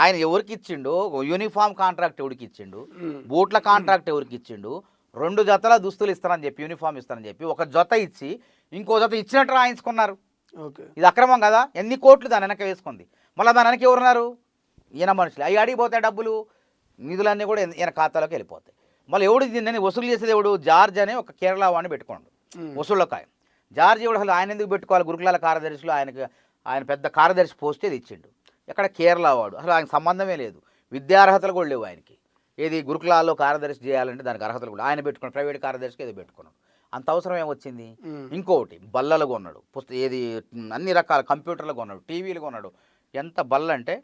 ఆయన ఎవరికి ఇచ్చిండు? యూనిఫామ్ కాంట్రాక్ట్ ఎవరికి ఇచ్చిండు? బూట్ల కాంట్రాక్ట్ ఎవరికి ఇచ్చిండు? 2 జతల దుస్తులు ఇస్తానని చెప్పి, యూనిఫామ్ ఇస్తానని చెప్పి ఒక జత ఇచ్చి ఇంకో జత ఇచ్చినట్టు రాయించుకున్నారు. ఇది అక్రమం కదా. ఎన్ని కోట్లు దాని వెనక వేసుకుంది. మళ్ళీ దాని వెనక ఎవరున్నారు? ఈయన మనుషులు. అవి అడిగిపోతాయి డబ్బులు, నిధులన్నీ కూడా ఈయన ఖాతాలోకి వెళ్ళిపోతాయి. మళ్ళీ ఎవడు దీన్ని వసూలు చేసేది? ఎవడు? జార్జ్ అనే ఒక కేరళ వాడిని పెట్టుకోండు వసూళ్ళకాయ. జార్జ్ ఎవడు? అసలు ఆయన ఎందుకు పెట్టుకోవాలి? గురుకులాల కార్యదర్శిలో ఆయన పెద్ద కార్యదర్శి పోస్ట్ ఇది ఇచ్చిండు. ఎక్కడ? కేరళ వాడు. అసలు ఆయనకు సంబంధమే లేదు. విద్యార్హతలు కూడా లేవు ఆయనకి. ఏది గురుకులాల్లో కార్యదర్శి చేయాలంటే దానికి అర్హతలు కూడా ఆయన పెట్టుకున్నాడు. ప్రైవేట్ కార్యదర్శికి ఏదో పెట్టుకున్నాడు. అంత అవసరం ఏమొచ్చింది? ఇంకోటి బల్లలు కొన్నాడు, ఏది అన్ని రకాల కంప్యూటర్లు కొన్నాడు, టీవీలు కొన్నాడు. ఎంత బల్ల అంటే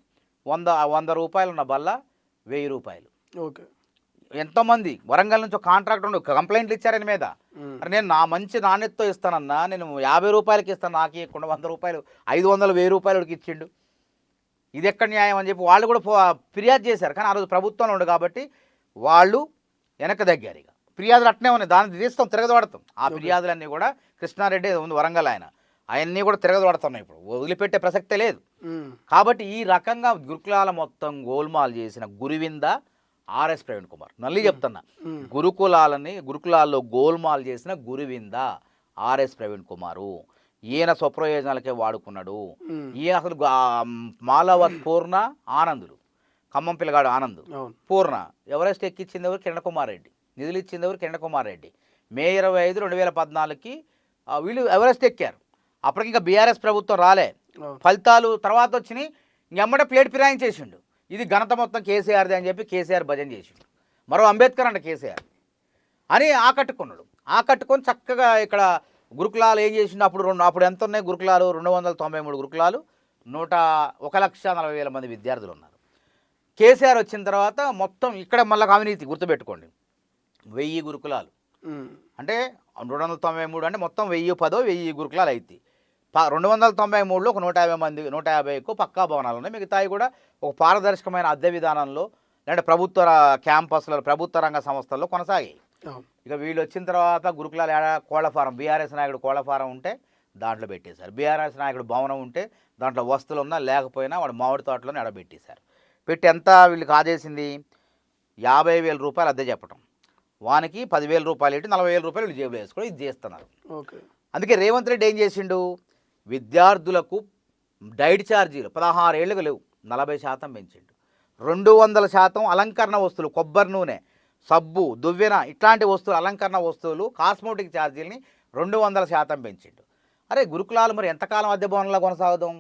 100 రూపాయలు ఉన్న బల్ల 1000 రూపాయలు. ఓకే. ఎంతోమంది వరంగల్ నుంచి ఒక కాంట్రాక్టర్ ఉండి కంప్లైంట్లు ఇచ్చారు ఆయన మీద. అరే నేను నా మంచి నాణ్యతతో ఇస్తానన్నా, నేను 50 రూపాయలకి ఇస్తాను, నాకు ఇవ్వకుండా 100 రూపాయలు 500 1000 రూపాయలకి ఇచ్చిండు. ఇది ఎక్కడ న్యాయం అని చెప్పి వాళ్ళు కూడా ఫిర్యాదు చేశారు. కానీ ఆ రోజు ప్రభుత్వంలో ఉండు కాబట్టి వాళ్ళు వెనక దగ్గారు. ఇక ఫిర్యాదులు అట్నే ఉన్నాయి, దాన్ని తీస్తాం, తిరగదోడతాం. ఆ ఫిర్యాదులన్నీ కూడా కృష్ణారెడ్డి ఉంది వరంగల్, ఆయన్ని కూడా తిరగదోడుతున్నాయి. ఇప్పుడు వదిలిపెట్టే ప్రసక్తే లేదు. కాబట్టి ఈ రకంగా గురుకులాల మొత్తం గోల్మాల్ చేసిన గురువింద ఆర్ఎస్ ప్రవీణ్ కుమార్. మళ్ళీ చెప్తున్నా, గురుకులాల్లో గోల్మాల్ చేసిన గురువింద ఆర్ఎస్ ప్రవీణ్ కుమారు. ఈయన స్వప్రయోజనాలకే వాడుకున్నాడు. ఈయన అసలు మాలవత్ పూర్ణ ఆనందులు, ఖమ్మం పిల్లగాడు ఆనంద్ పూర్ణ ఎవరెస్ట్ ఎక్కించింది ఎవరు? కిరణ్ కుమార్ రెడ్డి. నిధులు ఇచ్చింది ఎవరు? కిరణ్ కుమార్ రెడ్డి. మే 25, 2014కి వీళ్ళు ఎవరెస్ట్ ఎక్కారు. అప్పటికి ఇంకా బీఆర్ఎస్ ప్రభుత్వం రాలే, ఫలితాలు తర్వాత వచ్చినాయి. ఎమ్మడే ప్లేట్ ఫిరాయించేసిండు. ఇది ఘనత మొత్తం కేసీఆర్ది అని చెప్పి కేసీఆర్ భజన చేసిండు. మరో అంబేద్కర్ అంట కేసీఆర్ అని ఆకట్టుకున్నాడు. ఆకట్టుకొని చక్కగా ఇక్కడ గురుకులాలు ఏం చేసిండు? అప్పుడు ఎంత ఉన్నాయి గురుకులాలు? 293 గురుకులాలు, 1,40,40,000 మంది విద్యార్థులు ఉన్నారు. కేసీఆర్ వచ్చిన తర్వాత మొత్తం ఇక్కడ మళ్ళీ అవినీతి గుర్తుపెట్టుకోండి. 1000 గురుకులాలు అంటే 293 అంటే మొత్తం 1010 గురుకులాలు అవుతాయి. 293లో ఒక 150 ఎక్కువ పక్కా భవనాలు ఉన్నాయి. మిగతాయి కూడా ఒక పారదర్శకమైన అద్దె విధానంలో లేదంటే ప్రభుత్వ క్యాంపస్లలో ప్రభుత్వ రంగ సంస్థల్లో కొనసాగాయి. ఇక వీళ్ళు వచ్చిన తర్వాత గురుకులాలు కోళ్ల ఫారం, బీఆర్ఎస్ నాయకుడు కోళ్ల ఫారం ఉంటే దాంట్లో పెట్టేశారు. బీఆర్ఎస్ నాయకుడు భవనం ఉంటే దాంట్లో వస్తువులు ఉన్నా లేకపోయినా వాడు మామిడి తోటలోనే ఎడబెట్టేశారు. పెట్టి ఎంత వీళ్ళకి ఆదేశింది? 50,000 రూపాయలు అద్దె చెప్పటం, వానికి 10,000 రూపాయలు ఇట్టి 40,000 రూపాయలు వీళ్ళు జేబులో వేసుకోవడం, ఇది చేస్తున్నారు. అందుకే రేవంత్ రెడ్డి ఏం చేసిండు? విద్యార్థులకు డైట్ ఛార్జీలు 16 ఏళ్ళకు లేవు, 40% పెంచిండు. 200% అలంకరణ వస్తువులు, కొబ్బరి నూనె, సబ్బు, దువ్వెన ఇట్లాంటి వస్తువులు, అలంకరణ వస్తువులు, కాస్మోటిక్ ఛార్జీలని 200% పెంచిండు. అరే గురుకులాలు మరి ఎంతకాలం అద్దె భవనాల్లో కొనసాగుదాం?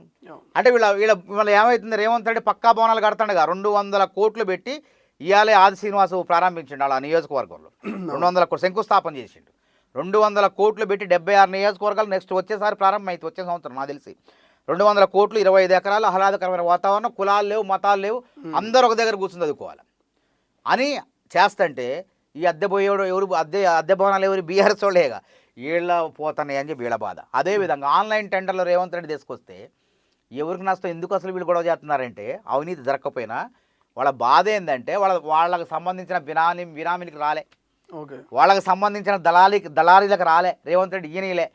అంటే వీళ్ళ ఏమవుతుంది? రేవంత్ రెడ్డి పక్కా భవనాలు కడతాడుగా, 200 కోట్లు పెట్టి ఇవాళే ఆది శ్రీనివాసు ప్రారంభించిండు. అలా నియోజకవర్గంలో 200 కోట్లు శంకుస్థాపన చేసిండు. 200 కోట్లు పెట్టి 76 నియోజకవర్గాలు నెక్స్ట్ వచ్చేసారి ప్రారంభం అవుతుంది, వచ్చే సంవత్సరం నాకు తెలిసి. 200 కోట్లు, 25 ఎకరాలు, ఆహ్లాదకరమైన వాతావరణం, కులాలు లేవు, మతాలు లేవు, అందరూ ఒక దగ్గర కూర్చొని చదువుకోవాలి అని చేస్తుంటే ఈ అద్దె పోయేవాడు ఎవరు? అద్దె భవనాలు ఎవరు? బీఆర్ఎస్ వాళ్ళేగా. వీళ్ళ పోతున్నాయి అని చెప్పి వీళ్ళ బాధ. అదేవిధంగా ఆన్లైన్ టెండర్లో రేవంత్ రెడ్డి తీసుకొస్తే ఎవరికి నష్టం? ఎందుకు అసలు వీళ్ళు గొడవ చేస్తున్నారంటే అవినీతి జరగకపోయినా వాళ్ళ బాధ ఏంటంటే వాళ్ళకి సంబంధించిన బినామీనికి రాలే, వాళ్ళకి సంబంధించిన దళారీలకు రాలే, రేవంత్ రెడ్డి ఈయనలే.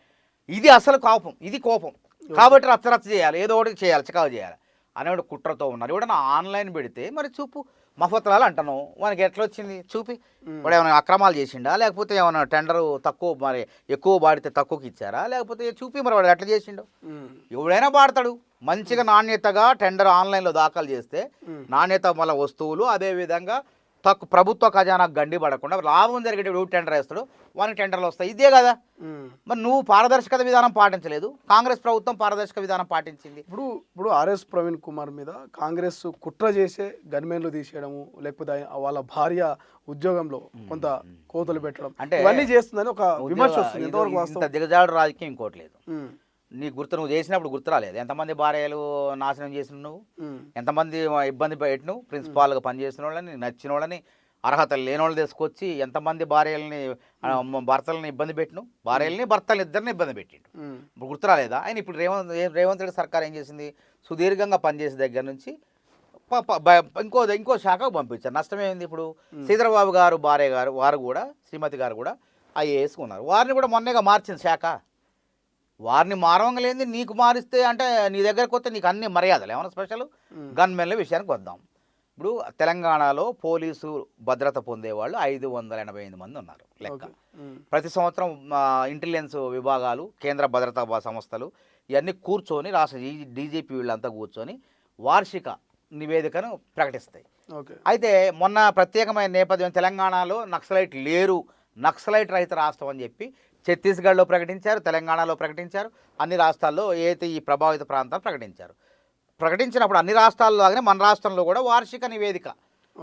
ఇది అసలు కోపం, ఇది కోపం. కాబట్టి రచ్చరచ్చ చేయాలి, ఏదో ఒకటి చేయాలి, చికాకు చేయాలి అనేవాడు కుట్రతో ఉన్నారు. ఎవడన్నా ఆన్లైన్ పెడితే మరి చూపు మఫత్రాలు అంటాను, వానికి ఎట్లా వచ్చింది చూపి? వాడు ఏమైనా అక్రమాలు చేసిండా, లేకపోతే ఏమైనా టెండరు తక్కువ మరి ఎక్కువ పాడితే తక్కువకి ఇచ్చారా, లేకపోతే చూపి మరి వాడు ఎట్లా చేసిండు? ఎవడైనా పాడతాడు. మంచిగా నాణ్యతగా టెండర్ ఆన్లైన్లో దాఖలు చేస్తే నాణ్యత మళ్ళీ వస్తువులు, అదేవిధంగా ప్రభుత్వ ఖజానాకు గండి పడకుండా లాభం జరిగేటప్పుడు టెండర్ వేస్తాడు, వానికి టెండర్లు వస్తాయి. ఇదే కదా మరి. నువ్వు పారదర్శకత విధానం పాటించలేదు, కాంగ్రెస్ ప్రభుత్వం పారదర్శక విధానం పాటించింది. ఇప్పుడు ఆర్ఎస్ ప్రవీణ్ కుమార్ మీద కాంగ్రెస్ కుట్ర చేసే గన్మెన్లు తీసేయడము, లేకపోతే వాళ్ళ భార్య ఉద్యోగంలో కొంత కోతలు పెట్టడం అంటే ఇవన్నీ చేస్తుందని ఒక విమర్శ వస్తుంది. ఇంత దిగజాడు రాజకీయం ఇంకోటి లేదు. నువ్వు చేసినప్పుడు గుర్తు రాలేదు? ఎంతమంది భార్యలు నాశనం చేసిన నువ్వు, ఎంతమంది ఇబ్బంది పెట్టిను, ప్రిన్సిపాల్గా పనిచేసిన వాళ్ళని, నచ్చిన వాళ్ళని, అర్హత లేని వాళ్ళు తీసుకొచ్చి ఎంతమంది భర్తలని ఇబ్బంది పెట్టిను, భార్యలని భర్తలు ఇద్దరిని ఇబ్బంది పెట్టిండు. ఇప్పుడు గుర్తు రాలేదా? ఆయన ఇప్పుడు రేవంత్ రెడ్డి సర్కార్ ఏం చేసింది? సుదీర్ఘంగా పనిచేసే దగ్గర నుంచి ఇంకో శాఖకు పంపించారు. నష్టమేంది? ఇప్పుడు శ్రీధరబాబు గారు భార్య గారు వారు కూడా, శ్రీమతి గారు కూడా IAS ఉన్నారు. వారిని కూడా మొన్నగా మార్చింది శాఖ. వారిని మారవంగలేంది నీకు మారిస్తే అంటే నీ దగ్గరకు వస్తే నీకు అన్ని మర్యాదలు ఏమైనా స్పెషల్? గన్మెన్ల విషయానికి వద్దాం. ఇప్పుడు తెలంగాణలో పోలీసు భద్రత పొందేవాళ్ళు 585 మంది ఉన్నారు లెక్క. ఓకే. ప్రతి సంవత్సరం ఇంటెలిజెన్స్ విభాగాలు, కేంద్ర భద్రతా సంస్థలు ఇవన్నీ కూర్చొని రాష్ట్ర డీజీపీ వీళ్ళంతా కూర్చొని వార్షిక నివేదికను ప్రకటిస్తాయి. ఓకే. అయితే మొన్న ప్రత్యేకమైన నేపథ్యం తెలంగాణలో నక్సలైట్ లేరు, నక్సలైట్ రహిత రాష్ట్రం అని చెప్పి ఛత్తీస్గఢ్లో ప్రకటించారు, తెలంగాణలో ప్రకటించారు, అన్ని రాష్ట్రాల్లో ఏదైతే ఈ ప్రభావిత ప్రాంతాలు ప్రకటించారు. ప్రకటించినప్పుడు అన్ని రాష్ట్రాల్లో లాగానే మన రాష్ట్రంలో కూడా వార్షిక నివేదిక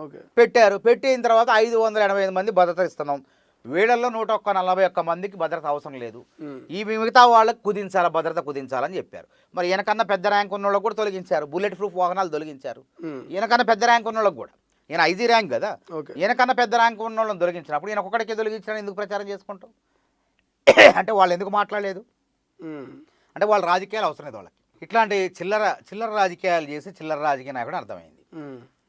ఓకే. పెట్టారు. పెట్టిన తర్వాత 585 మంది భద్రత ఇస్తున్నాం. వీళ్ళల్లో 141 మందికి భద్రత అవసరం లేదు, ఈ మిగతా వాళ్ళకి కుదించాలి, భద్రత కుదించాలని చెప్పారు. మరి ఈయనకన్నా పెద్ద ర్యాంక్ ఉన్న వాళ్ళకి కూడా తొలగించారు, బుల్లెట్ ప్రూఫ్ వాహనాలు తొలగించారు. ఈయనకన్నా పెద్ద ర్యాంక్ ఉన్న వాళ్ళకి కూడా, ఈయన ఐజీ ర్యాంక్ కదా, ఈయనకన్నా పెద్ద ర్యాంక్ ఉన్న వాళ్ళని తొలగించినప్పుడు ఈయన ఒక్కడికే తొలగించాలని ఎందుకు ప్రచారం చేసుకుంటాం? అంటే వాళ్ళు ఎందుకు మాట్లాడలేదు? అంటే వాళ్ళ రాజకీయాలు అవసరం లేదు వాళ్ళకి. ఇట్లాంటి చిల్లర రాజకీయాలు చేసి చిల్లర రాజకీయ నాయకుడు అర్థమైంది.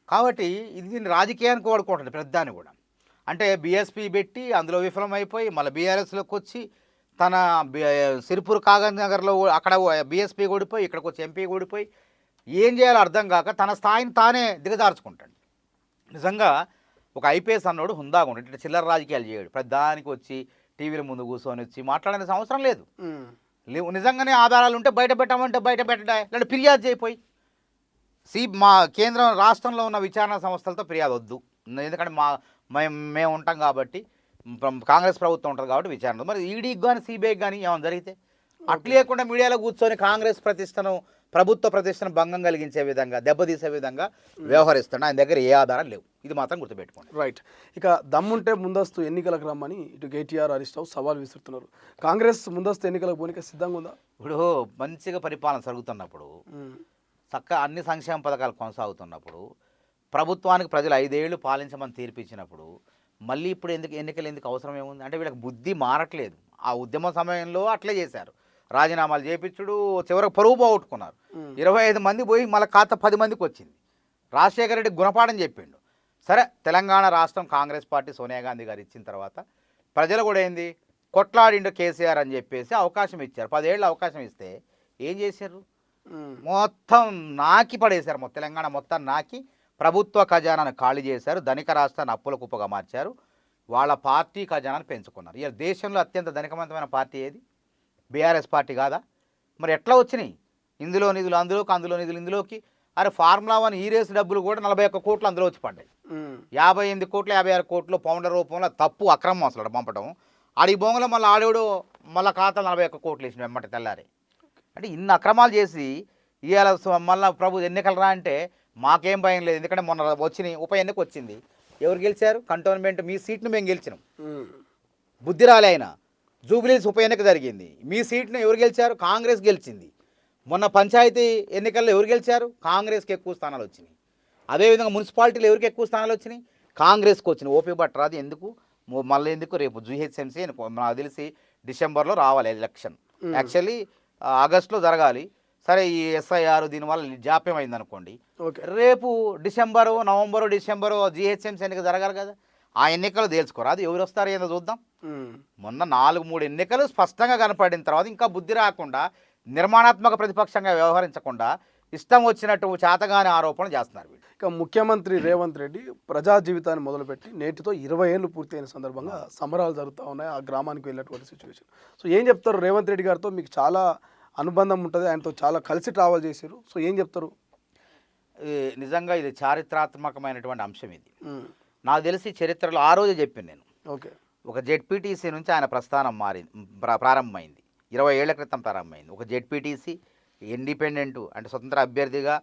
కాబట్టి ఇది దీన్ని రాజకీయానికి వాడుకుంటుంది పెద్దాన్ని కూడా. అంటే బీఎస్పీ పెట్టి అందులో విఫలమైపోయి మళ్ళీ బీఆర్ఎస్లోకి వచ్చి తన సిరిపూర్ కాగజ్ నగర్లో అక్కడ బీఎస్పీ ఓడిపోయి ఇక్కడికి వచ్చి ఎంపీ ఓడిపోయి ఏం చేయాలో అర్థం కాక తన స్థాయిని తానే దిగజార్చుకుంటాడు. నిజంగా ఒక ఐపీఎస్ అన్నోడు హుందాగా ఉంటాడు, ఇట్లా చిల్లర రాజకీయాలు చేయడు. ప్రధానికి వచ్చి టీవీల ముందు కూర్చొని వచ్చి మాట్లాడాల్సిన అవసరం లేదు. నిజంగానే ఆధారాలు ఉంటే బయట పెట్టమంటే బయట పెట్టడా, లేదంటే ఫిర్యాదు చేయిపోయి మా కేంద్రం రాష్ట్రంలో ఉన్న విచారణ సంస్థలతో ఫిర్యాదు వద్దు, ఎందుకంటే మేము ఉంటాం కాబట్టి, కాంగ్రెస్ ప్రభుత్వం ఉంటుంది కాబట్టి విచారణ. మరి ఈడీకి కానీ సిబిఐకి కానీ ఏమైనా జరిగితే అట్లా లేకుండా మీడియాలో కూర్చొని కాంగ్రెస్ ప్రతిష్టను, ప్రభుత్వ ప్రతిష్టను భంగం కలిగించే విధంగా, దెబ్బతీసే విధంగా వ్యవహరిస్తాడు. ఆయన దగ్గర ఏ ఆధారాలు లేవు, ఇది మాత్రం గుర్తుపెట్టుకోండి. రైట్. ఇక దమ్ముంటే ముందస్తు ఎన్నికలకు రమ్మని ఇటు కేటీఆర్, హరీష్ రావు సవాల్ విసురుతున్నారు. కాంగ్రెస్ ముందస్తు ఎన్నికలకు పోనీకి సిద్ధంగా ఉందా? ఇప్పుడు మంచిగా పరిపాలన జరుగుతున్నప్పుడు, చక్కగా అన్ని సంక్షేమ పథకాలు కొనసాగుతున్నప్పుడు, ప్రభుత్వానికి ప్రజలు 5 ఏళ్ళు పాలించమని తీర్పిచ్చినప్పుడు మళ్ళీ ఇప్పుడు ఎన్నికలు ఎందుకు అవసరం ఏముంది? అంటే వీళ్ళకి బుద్ధి మారట్లేదు. ఆ ఉద్యమ సమయంలో అట్లే చేశారు, రాజీనామాలు చేపించుడు, చివరికి పరువు పోగొట్టుకున్నారు. 25 మంది పోయి మళ్ళీ ఖాతా 10 మందికి వచ్చింది. రాజశేఖర రెడ్డి గుణపాఠం చెప్పిండు. సరే, తెలంగాణ రాష్ట్రం కాంగ్రెస్ పార్టీ సోనియా గాంధీ గారు ఇచ్చిన తర్వాత ప్రజలు కూడా ఏంది కొట్లాడిండు కేసీఆర్ అని చెప్పేసి అవకాశం ఇచ్చారు. 10 ఏళ్ళు అవకాశం ఇస్తే ఏం చేశారు? మొత్తం నాకి పడేశారు. తెలంగాణ మొత్తం నాకి ప్రభుత్వ ఖజానాను ఖాళీ చేశారు, ధనిక రాష్ట్రాన్ని అప్పుల కుప్పగా మార్చారు, వాళ్ళ పార్టీ ఖజానాను పెంచుకున్నారు. ఇక దేశంలో అత్యంత ధనికవంతమైన పార్టీ ఏది? బీఆర్ఎస్ పార్టీ కాదా? మరి ఎట్లా వచ్చినాయి ఇందులో నిధులు అందులోకి, అందులో నిధులు ఇందులోకి? అరే ఫార్ములా 1 ఈ రేసు డబ్బులు కూడా 41 కోట్లు అందులో వచ్చి పడ్డాయి. 58 కోట్లు 56 కోట్లు పౌండర్ రూపంలో తప్పు అక్రమం అసలు పంపడం. ఆడి బొంగలో మళ్ళీ ఆడేవాడు మళ్ళీ ఖాతా 41 కోట్లు వేసిన వెంబట తెల్లారి. అంటే ఇన్ని అక్రమాలు చేసి ఇవాళ మళ్ళీ ప్రభు ఎన్నికలు రా అంటే మాకేం భయం లేదు, ఎందుకంటే మొన్న వచ్చినాయి, ఉప ఎన్నిక వచ్చింది. ఎవరు గెలిచారు? కంటోన్మెంట్ మీ సీట్ను మేము గెలిచినాం, బుద్ధి రాలే. అయినా జూబ్లీస్ ఉప ఎన్నిక జరిగింది, మీ సీట్ను ఎవరు గెలిచారు? కాంగ్రెస్ గెలిచింది. మొన్న పంచాయతీ ఎన్నికల్లో ఎవరు గెలిచారు? కాంగ్రెస్కి ఎక్కువ స్థానాలు వచ్చినాయి. అదేవిధంగా మున్సిపాలిటీలు ఎవరికి ఎక్కువ స్థానాలు వచ్చినాయి? కాంగ్రెస్కి వచ్చినాయి. ఓపీ భట్రాది ఎందుకు మళ్ళీ ఎందుకు? రేపు జీహెచ్ఎంసీ నాకు తెలిసి డిసెంబర్లో రావాలి ఎలక్షన్, యాక్చువల్లీ ఆగస్టులో జరగాలి. సరే, ఈ ఎస్ఐఆర్ దీనివల్ల జాప్యం అయింది అనుకోండి, రేపు డిసెంబరు, నవంబరు, డిసెంబరు జీహెచ్ఎంసీ ఎన్నిక జరగాలి కదా. ఆ ఎన్నికలు తేల్చుకోరా, అది ఎవరు వస్తారో ఏదో చూద్దాం. మొన్న 4-3 ఎన్నికలు స్పష్టంగా కనపడిన తర్వాత ఇంకా బుద్ధి రాకుండా, నిర్మాణాత్మక ప్రతిపక్షంగా వ్యవహరించకుండా ఇష్టం వచ్చినట్టు చేతగాని ఆరోపణలు చేస్తున్నారు. ఇక ముఖ్యమంత్రి రేవంత్ రెడ్డి ప్రజా జీవితాన్ని మొదలుపెట్టి నేటితో 20 ఏళ్ళు పూర్తయిన సందర్భంగా సంబరాలు జరుగుతూ ఉన్నాయి ఆ గ్రామానికి వెళ్ళినటువంటి సిచ్యువేషన్. సో ఏం చెప్తారు? రేవంత్ రెడ్డి గారితో మీకు చాలా అనుబంధం ఉంటుంది, ఆయనతో చాలా కలిసి ట్రావెల్ చేశారు. సో ఏం చెప్తారు? నిజంగా ఇది చారిత్రాత్మకమైనటువంటి అంశం. ఇది నాకు తెలిసి చరిత్రలో ఆ రోజే చెప్పాను నేను. ఓకే. ఒక జెడ్పీటీసీ నుంచి ఆయన ప్రస్థానం ప్రారంభమైంది, 20 ఏళ్ల క్రితం ప్రారంభమైంది. ఒక జెడ్పీటీసీ ఇండిపెండెంట్ అంటే స్వతంత్ర అభ్యర్థిగా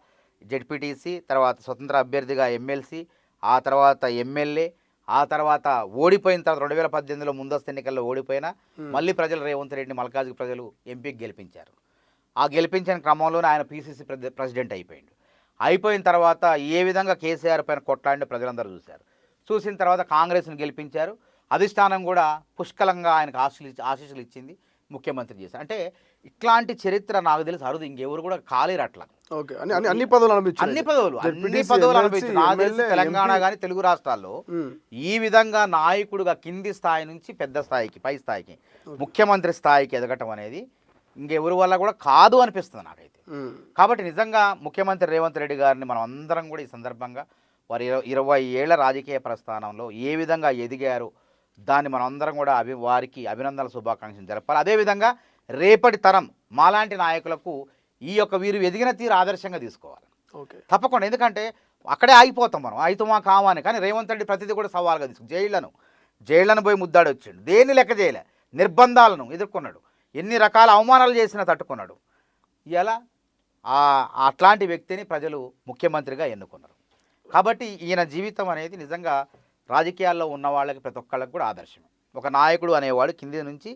జెడ్పీటీసీ, తర్వాత స్వతంత్ర అభ్యర్థిగా ఎమ్మెల్సీ, ఆ తర్వాత ఎమ్మెల్యే, ఆ తర్వాత ఓడిపోయిన తర్వాత 2018లో ముందస్తు ఎన్నికల్లో ఓడిపోయినా మళ్ళీ ప్రజలు రేవంత్ రెడ్డిని మల్కాజ్గిరి ప్రజలు ఎంపీకి గెలిపించారు. ఆ గెలిపించిన క్రమంలోనే ఆయన పీసీసీ ప్రెసిడెంట్ అయిపోయిండు. అయిపోయిన తర్వాత ఏ విధంగా కేసీఆర్ పైన కొట్లాడిన ప్రజలందరూ చూశారు. చూసిన తర్వాత కాంగ్రెస్ని గెలిపించారు. అధిష్టానం కూడా పుష్కలంగా ఆయనకు ఆశీస్సులు ఇచ్చింది, ముఖ్యమంత్రి చేశారు. అంటే ఇట్లాంటి చరిత్ర నాకు తెలిసి అరుదు, ఇంకెవరు కూడా కాలేరు అట్లా. అన్ని పదవులు అనుభవించారు. నాకు తెలిసి తెలంగాణ కానీ తెలుగు రాష్ట్రాల్లో ఈ విధంగా నాయకుడుగా కింది స్థాయి నుంచి పెద్ద స్థాయికి, పై స్థాయికి, ముఖ్యమంత్రి స్థాయికి ఎదగటం అనేది ఇంకెవరి వల్ల కూడా కాదు అనిపిస్తుంది నాకైతే. కాబట్టి నిజంగా ముఖ్యమంత్రి రేవంత్ రెడ్డి గారిని మనం అందరం కూడా ఈ సందర్భంగా వారి 20 ఏళ్ల రాజకీయ ప్రస్థానంలో ఏ విధంగా ఎదిగారో దాన్ని మనందరం కూడా వారికి అభినందనల శుభాకాంక్షలు జరపాలి. అదేవిధంగా రేపటి తరం మాలాంటి నాయకులకు ఈ యొక్క వీరు ఎదిగిన తీరు ఆదర్శంగా తీసుకోవాలి ఓకే. తప్పకుండా. ఎందుకంటే అక్కడే ఆగిపోతాం మనం, అయితమా కామని. కానీ రేవంత్ రెడ్డి ప్రతిదీ కూడా సవాల్గా తీసుకు జైళ్లను పోయి ముద్దాడి వచ్చిండు, దేన్ని లెక్క చేయలే, నిర్బంధాలను ఎదుర్కొన్నాడు, ఎన్ని రకాల అవమానాలు చేసినా తట్టుకున్నాడు. ఇలా అట్లాంటి వ్యక్తిని ప్రజలు ముఖ్యమంత్రిగా ఎన్నుకున్నారు. కాబట్టి ఈయన జీవితం అనేది నిజంగా రాజకీయాల్లో ఉన్న వాళ్ళకి ప్రతి ఒక్కళ్ళకి కూడా ఆదర్శమే. ఒక నాయకుడు అనేవాడు కింది నుంచి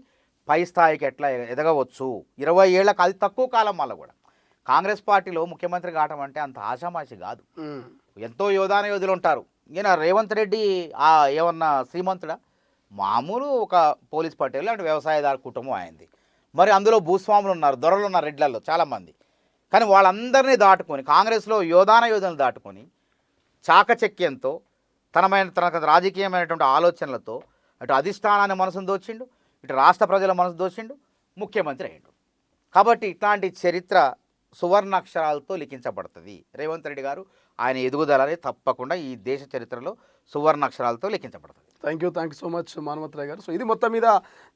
పై స్థాయికి ఎట్లా ఎదగవచ్చు. 20 ఏళ్ళకి అది తక్కువ కాలం వల్ల కూడా కాంగ్రెస్ పార్టీలో ముఖ్యమంత్రి కావటం అంటే అంత ఆషామాషి కాదు. ఎంతో యోధులు ఉంటారు. ఈయన రేవంత్ రెడ్డి ఏమన్నా శ్రీమంతుడా? మామూలు ఒక పోలీస్ పటేల్ అంటే వ్యవసాయదారు కుటుంబం అయింది. మరి అందులో భూస్వాములు ఉన్నారు, దొరలు ఉన్నారు రెడ్లలో చాలామంది. కానీ వాళ్ళందరినీ దాటుకొని కాంగ్రెస్లో యోధులను దాటుకొని చాకచక్యంతో తనకు రాజకీయమైనటువంటి ఆలోచనలతో అటు అధిష్టానాన్ని మనసును దోచిండు, ఇటు రాష్ట్ర ప్రజల మనసు దోచిండు, ముఖ్యమంత్రి అయ్యిండు. కాబట్టి ఇట్లాంటి చరిత్ర సువర్ణాక్షరాలతో లిఖించబడుతుంది. రేవంత్ రెడ్డి గారు ఆయన ఎదుగుదలని తప్పకుండా ఈ దేశ చరిత్రలో సువర్ణాక్షరాలతో లిఖించబడుతుంది. థ్యాంక్ యూ సో మచ్ మానవతరాయ్ గారు. సో ఇది మొత్తం మీద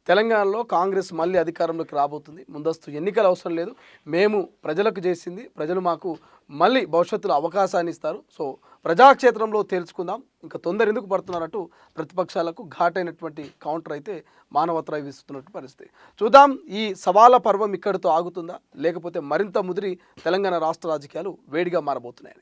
తెలంగాణలో కాంగ్రెస్ మళ్ళీ అధికారంలోకి రాబోతుంది. ముందస్తు ఎన్నికలు అవసరం లేదు, మేము ప్రజలకు చేసింది, ప్రజలు మాకు మళ్ళీ భవిష్యత్తులో అవకాశాన్ని ఇస్తారు. సో ప్రజాక్షేత్రంలో తేల్చుకుందాం, ఇంకా తొందర ఎందుకు పడుతున్నారంటూ ప్రతిపక్షాలకు ఘాటైనటువంటి కౌంటర్ అయితే మానవతరాయ్ విస్తున్నట్టు పరిస్థితి. చూద్దాం ఈ సవాల పర్వం ఇక్కడితో ఆగుతుందా, లేకపోతే మరింత ముదిరి తెలంగాణ రాష్ట్ర రాజకీయాలు వేడిగా మారబోతున్నాయని.